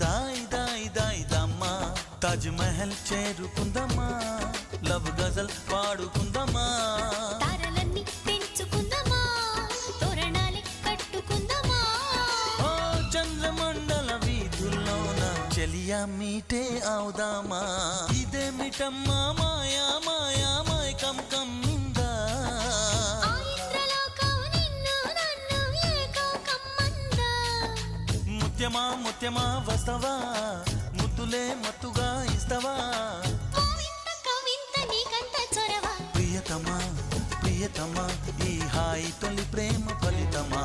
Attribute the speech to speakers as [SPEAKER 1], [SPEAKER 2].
[SPEAKER 1] దాయి దాయి దాయి దమ్మా తాజ్ మహల్ చేరుకుందమ్మా లవ్ గజల్ పాడుకుందమ్మా
[SPEAKER 2] తారలన్నీ పెంచుకుందమ్మా తోరణాలే కట్టుకుందమ్మా
[SPEAKER 1] ఓ చంద్రమండల వీధుల్లోన చెలియా మీటే అవుదామా ఇదే మిటమ్మా మాయా మాయా మైకం కమ్మిందా ముత్యమా ముత్యమా వస్తవా ముద్దులే మత్తుగా ఇస్తవా ప్రియతమా ప్రియతమా ఈ హాయి తొలి ప్రేమ ఫలితమా